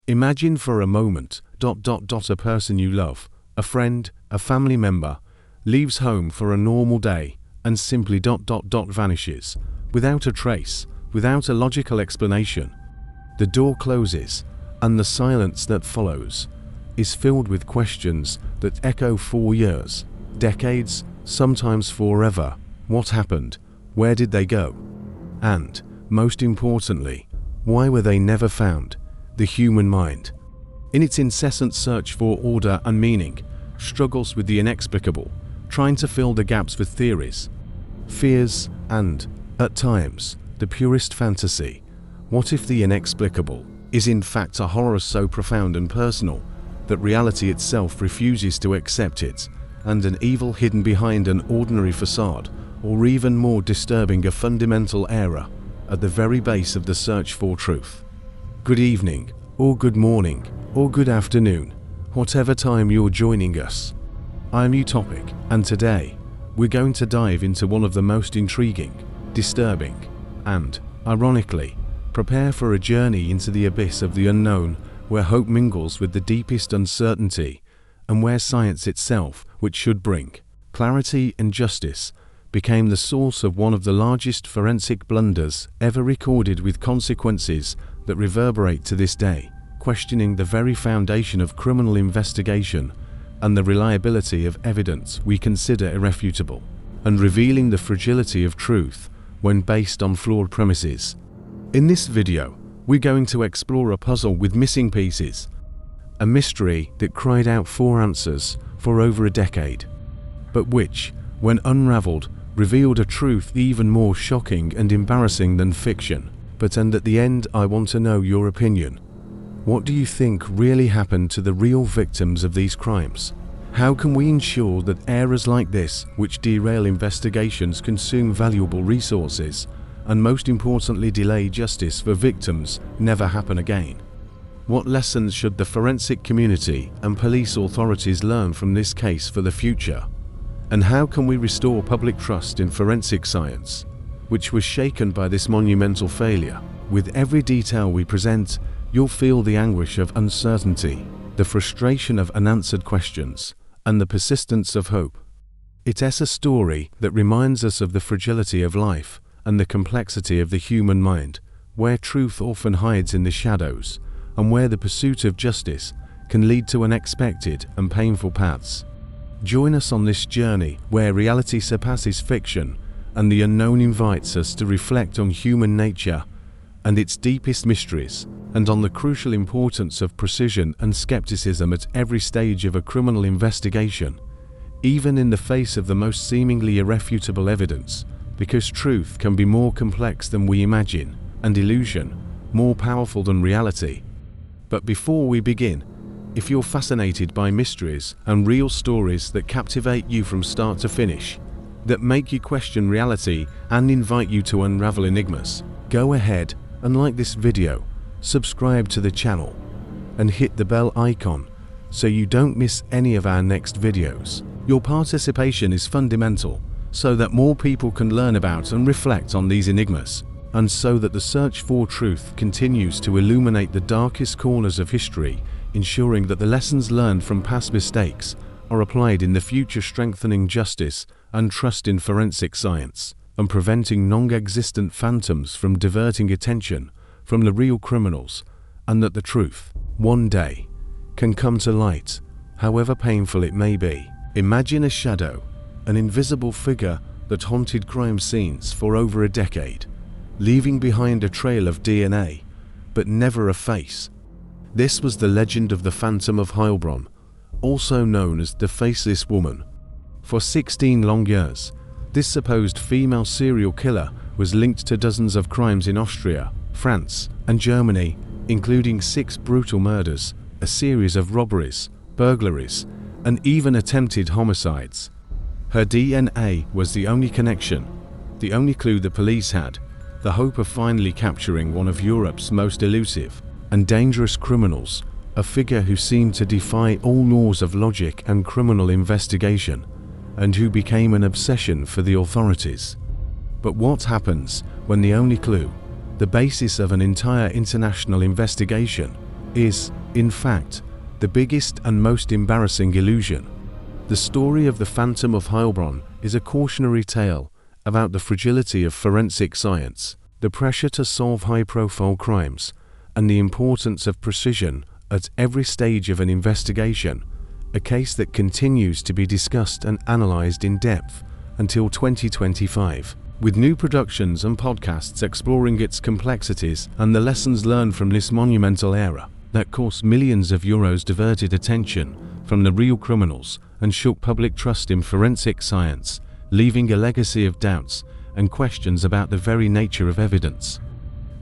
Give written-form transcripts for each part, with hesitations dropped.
Imagine for a moment, a person you love, a friend, a family member, leaves home for a normal day and simply vanishes, without a trace, without a logical explanation. The door closes, and the silence that follows is filled with questions that echo for years, decades, sometimes forever. What happened? Where did they go? And, most importantly, why were they never found? The human mind, in its incessant search for order and meaning, struggles with the inexplicable, trying to fill the gaps with theories, fears, and, at times, the purest fantasy. What if the inexplicable is in fact a horror so profound and personal that reality itself refuses to accept it, and an evil hidden behind an ordinary facade, or even more disturbing, a fundamental error at the very base of the search for truth? Good evening, or good morning, or good afternoon, whatever time you're joining us. I'm Utopic, and today, we're going to dive into one of the most intriguing, disturbing, and, ironically, prepare for a journey into the abyss of the unknown, where hope mingles with the deepest uncertainty, and where science itself, which should bring clarity and justice, became the source of one of the largest forensic blunders ever recorded, with consequences that reverberate to this day, questioning the very foundation of criminal investigation and the reliability of evidence we consider irrefutable, and revealing the fragility of truth when based on flawed premises. In this video, we're going to explore a puzzle with missing pieces, a mystery that cried out for answers for over a decade, but which, when unraveled, revealed a truth even more shocking and embarrassing than fiction. And at the end, I want to know your opinion. What do you think really happened to the real victims of these crimes? How can we ensure that errors like this, which derail investigations, consume valuable resources, and most importantly delay justice for victims, never happen again? What lessons should the forensic community and police authorities learn from this case for the future? And how can we restore public trust in forensic science, which was shaken by this monumental failure? With every detail we present, you'll feel the anguish of uncertainty, the frustration of unanswered questions, and the persistence of hope. It's a story that reminds us of the fragility of life and the complexity of the human mind, where truth often hides in the shadows, and where the pursuit of justice can lead to unexpected and painful paths. Join us on this journey where reality surpasses fiction, and the unknown invites us to reflect on human nature and its deepest mysteries, and on the crucial importance of precision and skepticism at every stage of a criminal investigation, even in the face of the most seemingly irrefutable evidence, because truth can be more complex than we imagine, and illusion more powerful than reality. But before we begin, if you're fascinated by mysteries and real stories that captivate you from start to finish, that make you question reality and invite you to unravel enigmas, go ahead and like this video, subscribe to the channel, and hit the bell icon so you don't miss any of our next videos. Your participation is fundamental so that more people can learn about and reflect on these enigmas, and so that the search for truth continues to illuminate the darkest corners of history, ensuring that the lessons learned from past mistakes are applied in the future, strengthening justice and trust in forensic science, and preventing non-existent phantoms from diverting attention from the real criminals, and that the truth, one day, can come to light, however painful it may be. Imagine a shadow, an invisible figure that haunted crime scenes for over a decade, leaving behind a trail of DNA, but never a face. This was the legend of the Phantom of Heilbronn, also known as the Faceless Woman. For 16 long years, this supposed female serial killer was linked to dozens of crimes in Austria, France, and Germany, including 6 brutal murders, a series of robberies, burglaries, and even attempted homicides. Her DNA was the only connection, the only clue the police had, the hope of finally capturing one of Europe's most elusive and dangerous criminals, a figure who seemed to defy all laws of logic and criminal investigation, and who became an obsession for the authorities. But what happens when the only clue, the basis of an entire international investigation, is, in fact, the biggest and most embarrassing illusion. The story of the Phantom of Heilbronn is a cautionary tale about the fragility of forensic science, the pressure to solve high-profile crimes, and the importance of precision at every stage of an investigation, a case that continues to be discussed and analyzed in depth until 2025, with new productions and podcasts exploring its complexities and the lessons learned from this monumental era that cost millions of euros, diverted attention from the real criminals, and shook public trust in forensic science, leaving a legacy of doubts and questions about the very nature of evidence.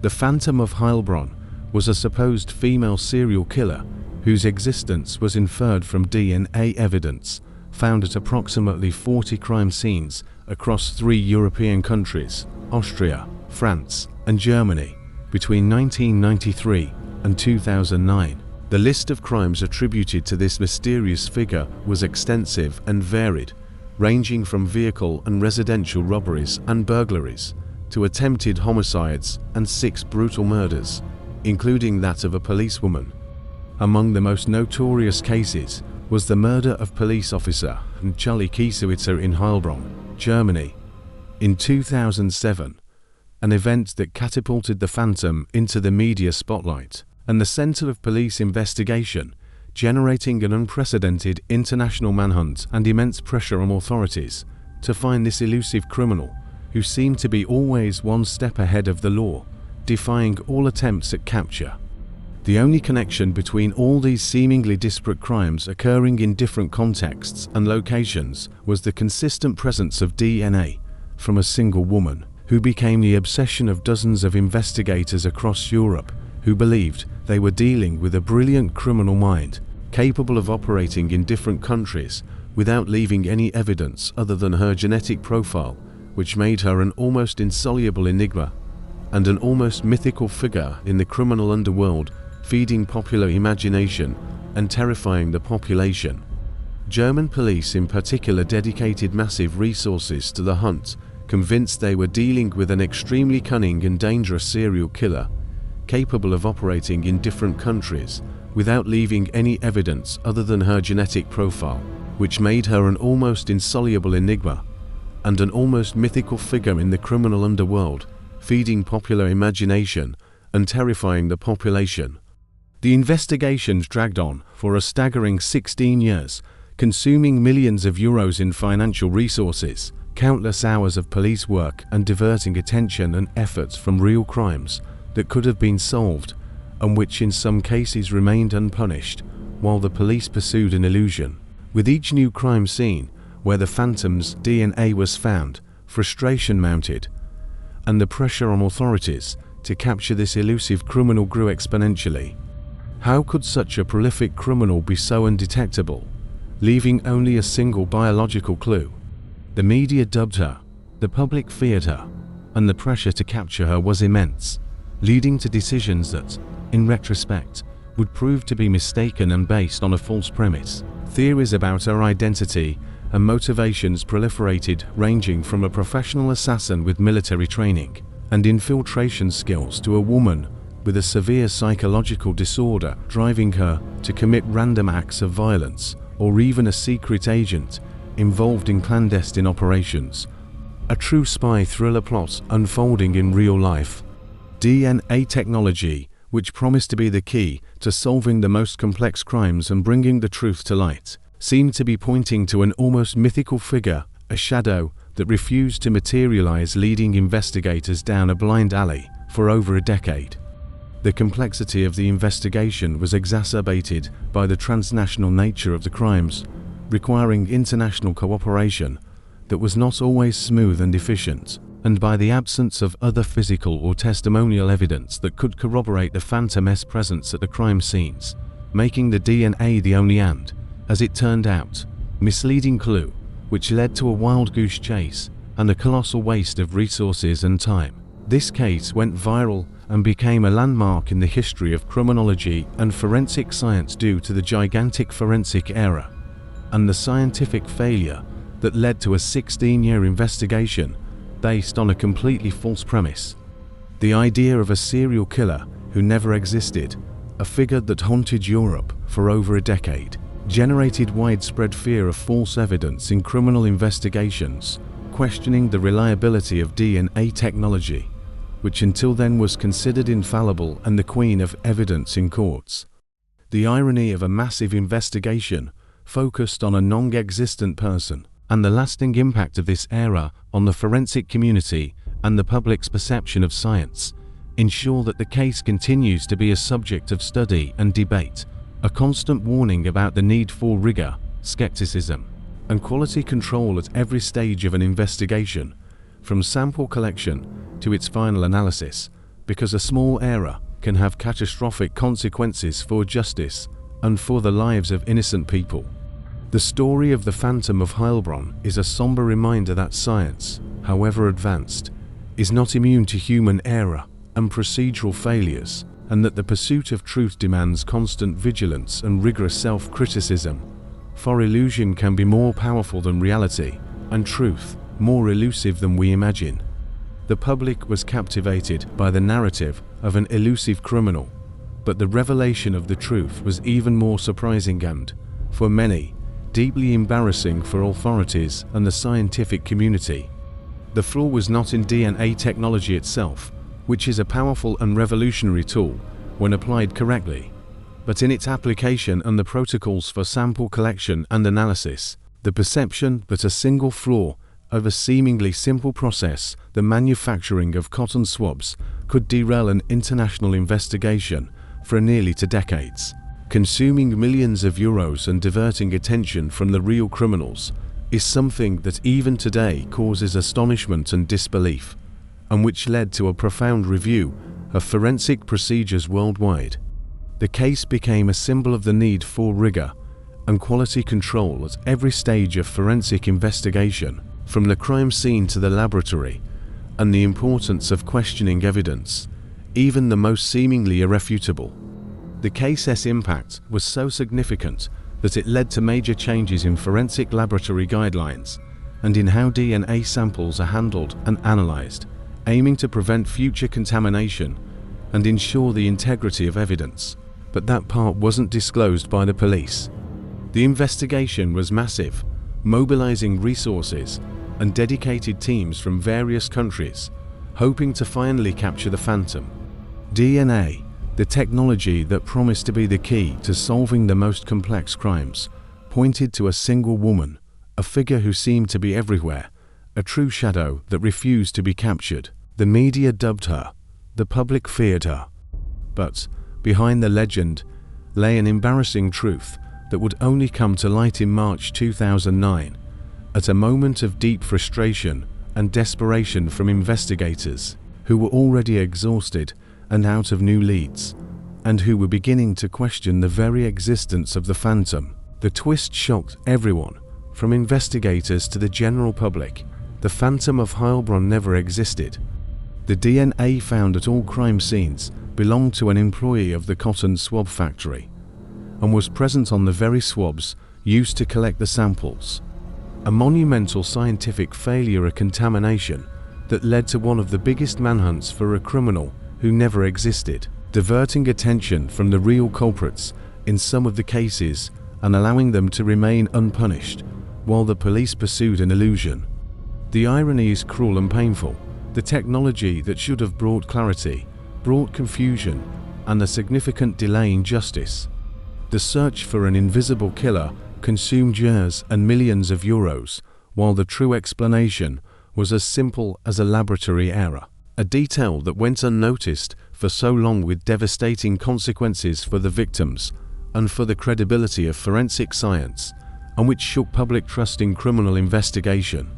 The Phantom of Heilbronn was a supposed female serial killer whose existence was inferred from DNA evidence found at approximately 40 crime scenes across 3 European countries, Austria, France, and Germany, between 1993 and 2009. The list of crimes attributed to this mysterious figure was extensive and varied, ranging from vehicle and residential robberies and burglaries to attempted homicides and 6 brutal murders, including that of a policewoman. Among the most notorious cases was the murder of police officer Cupelli in Heilbronn, Germany, in 2007, an event that catapulted the Phantom into the media spotlight and the center of police investigation, generating an unprecedented international manhunt and immense pressure on authorities to find this elusive criminal who seemed to be always one step ahead of the law, defying all attempts at capture. The only connection between all these seemingly disparate crimes occurring in different contexts and locations was the consistent presence of DNA from a single woman, who became the obsession of dozens of investigators across Europe who believed they were dealing with a brilliant criminal mind, capable of operating in different countries without leaving any evidence other than her genetic profile, which made her an almost insoluble enigma and an almost mythical figure in the criminal underworld, feeding popular imagination and terrifying the population. German police in particular dedicated massive resources to the hunt, convinced they were dealing with an extremely cunning and dangerous serial killer, capable of operating in different countries without leaving any evidence other than her genetic profile, which made her an almost insoluble enigma and an almost mythical figure in the criminal underworld, feeding popular imagination and terrifying the population. The investigations dragged on for a staggering 16 years, consuming millions of euros in financial resources, countless hours of police work, and diverting attention and efforts from real crimes that could have been solved and which in some cases remained unpunished, while the police pursued an illusion. With each new crime scene where the Phantom's DNA was found, frustration mounted, and the pressure on authorities to capture this elusive criminal grew exponentially. How could such a prolific criminal be so undetectable, leaving only a single biological clue? The media dubbed her, the public feared her, and the pressure to capture her was immense, leading to decisions that, in retrospect, would prove to be mistaken and based on a false premise. Theories about her identity and motivations proliferated, ranging from a professional assassin with military training and infiltration skills to a woman with a severe psychological disorder driving her to commit random acts of violence, or even a secret agent involved in clandestine operations. A true spy thriller plot unfolding in real life. DNA technology, which promised to be the key to solving the most complex crimes and bringing the truth to light, seemed to be pointing to an almost mythical figure, a shadow that refused to materialize, leading investigators down a blind alley for over a decade. The complexity of the investigation was exacerbated by the transnational nature of the crimes, requiring international cooperation that was not always smooth and efficient, and by the absence of other physical or testimonial evidence that could corroborate the Phantom's presence at the crime scenes, making the DNA the only and, as it turned out, misleading clue, which led to a wild goose chase and a colossal waste of resources and time. This case went viral and became a landmark in the history of criminology and forensic science due to the gigantic forensic error and the scientific failure that led to a 16-year investigation based on a completely false premise. The idea of a serial killer who never existed, a figure that haunted Europe for over a decade, generated widespread fear of false evidence in criminal investigations, questioning the reliability of DNA technology, which until then was considered infallible and the queen of evidence in courts. The irony of a massive investigation focused on a non-existent person, and the lasting impact of this era on the forensic community and the public's perception of science, ensure that the case continues to be a subject of study and debate, a constant warning about the need for rigor, skepticism, and quality control at every stage of an investigation, from sample collection to its final analysis, because a small error can have catastrophic consequences for justice and for the lives of innocent people. The story of the Phantom of Heilbronn is a somber reminder that science, however advanced, is not immune to human error and procedural failures, and that the pursuit of truth demands constant vigilance and rigorous self-criticism. For illusion can be more powerful than reality, and truth more elusive than we imagine. The public was captivated by the narrative of an elusive criminal, but the revelation of the truth was even more surprising and, for many, deeply embarrassing for authorities and the scientific community. The flaw was not in DNA technology itself, which is a powerful and revolutionary tool when applied correctly, but in its application and the protocols for sample collection and analysis. The perception that a single flaw of a seemingly simple process, the manufacturing of cotton swabs, could derail an international investigation for nearly 2 decades, consuming millions of euros and diverting attention from the real criminals, is something that even today causes astonishment and disbelief, and which led to a profound review of forensic procedures worldwide. The case became a symbol of the need for rigor and quality control at every stage of forensic investigation, from the crime scene to the laboratory, and the importance of questioning evidence, even the most seemingly irrefutable. The case's impact was so significant that it led to major changes in forensic laboratory guidelines and in how DNA samples are handled and analyzed, aiming to prevent future contamination and ensure the integrity of evidence. But that part wasn't disclosed by the police. The investigation was massive, mobilizing resources and dedicated teams from various countries, hoping to finally capture the Phantom. DNA, the technology that promised to be the key to solving the most complex crimes, pointed to a single woman, a figure who seemed to be everywhere, a true shadow that refused to be captured. The media dubbed her, the public feared her. But behind the legend lay an embarrassing truth that would only come to light in March 2009, at a moment of deep frustration and desperation from investigators who were already exhausted and out of new leads, and who were beginning to question the very existence of the Phantom. The twist shocked everyone, from investigators to the general public. The Phantom of Heilbronn never existed. The DNA found at all crime scenes belonged to an employee of the cotton swab factory, and was present on the very swabs used to collect the samples. A monumental scientific failure, a contamination that led to one of the biggest manhunts for a criminal who never existed, diverting attention from the real culprits in some of the cases and allowing them to remain unpunished while the police pursued an illusion. The irony is cruel and painful. The technology that should have brought clarity brought confusion and a significant delay in justice. The search for an invisible killer consumed years and millions of euros, while the true explanation was as simple as a laboratory error. A detail that went unnoticed for so long, with devastating consequences for the victims and for the credibility of forensic science, and which shook public trust in criminal investigation.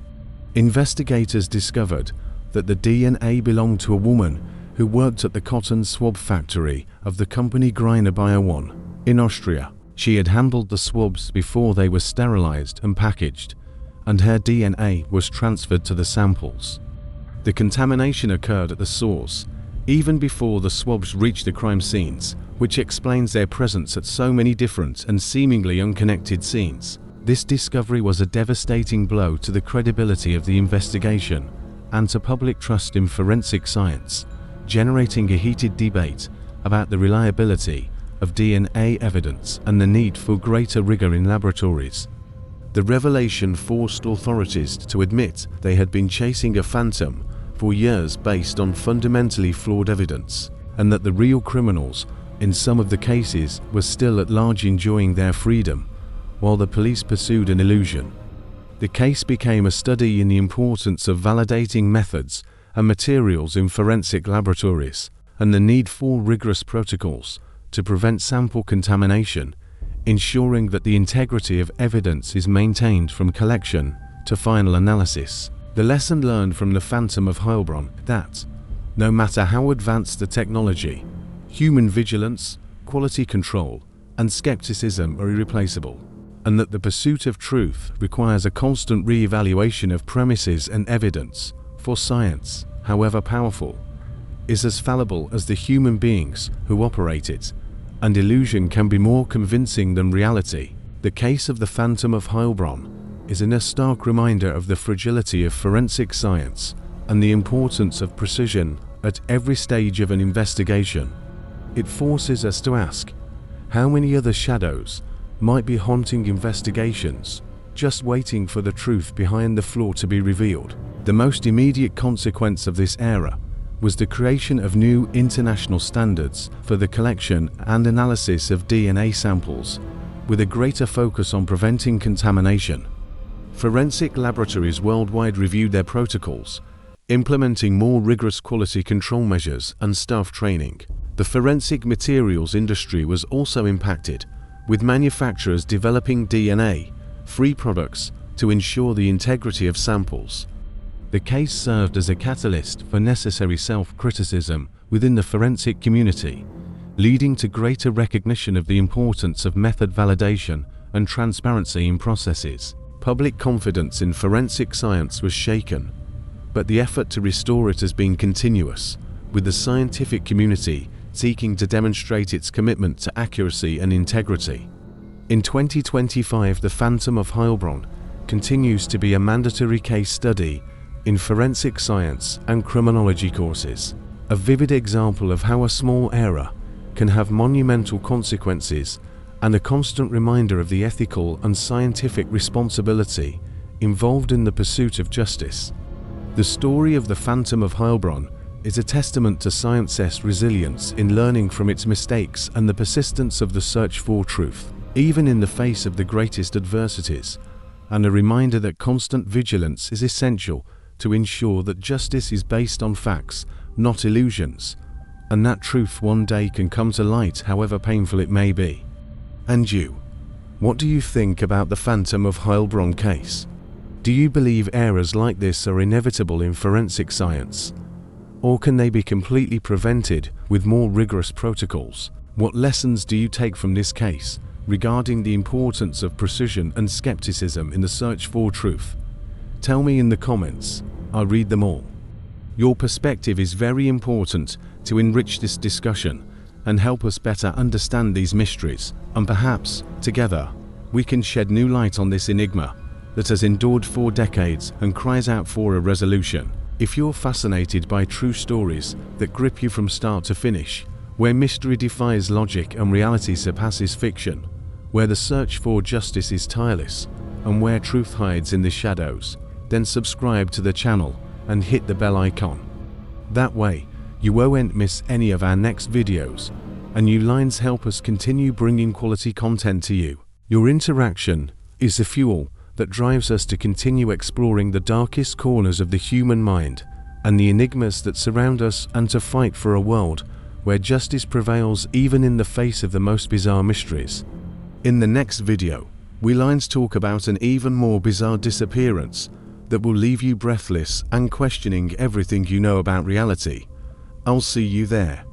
Investigators discovered that the DNA belonged to a woman who worked at the cotton swab factory of the company Greiner Bio1 in Austria. She had handled the swabs before they were sterilized and packaged, and her DNA was transferred to the samples. The contamination occurred at the source, even before the swabs reached the crime scenes, which explains their presence at so many different and seemingly unconnected scenes. This discovery was a devastating blow to the credibility of the investigation and to public trust in forensic science, generating a heated debate about the reliability of DNA evidence and the need for greater rigor in laboratories. The revelation forced authorities to admit they had been chasing a phantom for years based on fundamentally flawed evidence, and that the real criminals in some of the cases were still at large enjoying their freedom, while the police pursued an illusion. The case became a study in the importance of validating methods and materials in forensic laboratories, and the need for rigorous protocols to prevent sample contamination, ensuring that the integrity of evidence is maintained from collection to final analysis. The lesson learned from the Phantom of Heilbronn that, no matter how advanced the technology, human vigilance, quality control, and skepticism are irreplaceable, and that the pursuit of truth requires a constant re-evaluation of premises and evidence, for science, however powerful, is as fallible as the human beings who operate it, and illusion can be more convincing than reality. The case of the Phantom of Heilbronn is a stark reminder of the fragility of forensic science and the importance of precision at every stage of an investigation. It forces us to ask, how many other shadows might be haunting investigations, just waiting for the truth behind the flaw to be revealed? The most immediate consequence of this era was the creation of new international standards for the collection and analysis of DNA samples, with a greater focus on preventing contamination. Forensic laboratories worldwide reviewed their protocols, implementing more rigorous quality control measures and staff training. The forensic materials industry was also impacted, with manufacturers developing DNA-free products to ensure the integrity of samples. The case served as a catalyst for necessary self-criticism within the forensic community, leading to greater recognition of the importance of method validation and transparency in processes. Public confidence in forensic science was shaken, but the effort to restore it has been continuous, with the scientific community seeking to demonstrate its commitment to accuracy and integrity. In 2025, the Phantom of Heilbronn continues to be a mandatory case study in forensic science and criminology courses, a vivid example of how a small error can have monumental consequences and a constant reminder of the ethical and scientific responsibility involved in the pursuit of justice. The story of the Phantom of Heilbronn is a testament to science's resilience in learning from its mistakes and the persistence of the search for truth, even in the face of the greatest adversities, and a reminder that constant vigilance is essential to ensure that justice is based on facts, not illusions, and that truth one day can come to light, however painful it may be. And you? What do you think about the Phantom of Heilbronn case? Do you believe errors like this are inevitable in forensic science? Or can they be completely prevented with more rigorous protocols? What lessons do you take from this case regarding the importance of precision and skepticism in the search for truth? Tell me in the comments. I'll read them all. Your perspective is very important to enrich this discussion and help us better understand these mysteries, and perhaps, together, we can shed new light on this enigma that has endured for decades and cries out for a resolution. If you're fascinated by true stories that grip you from start to finish, where mystery defies logic and reality surpasses fiction, where the search for justice is tireless, and where truth hides in the shadows, then subscribe to the channel and hit the bell icon. That way, you won't miss any of our next videos, and you lines help us continue bringing quality content to you. Your interaction is the fuel that drives us to continue exploring the darkest corners of the human mind and the enigmas that surround us, and to fight for a world where justice prevails even in the face of the most bizarre mysteries. In the next video, we lines talk about an even more bizarre disappearance that will leave you breathless and questioning everything you know about reality. I'll see you there.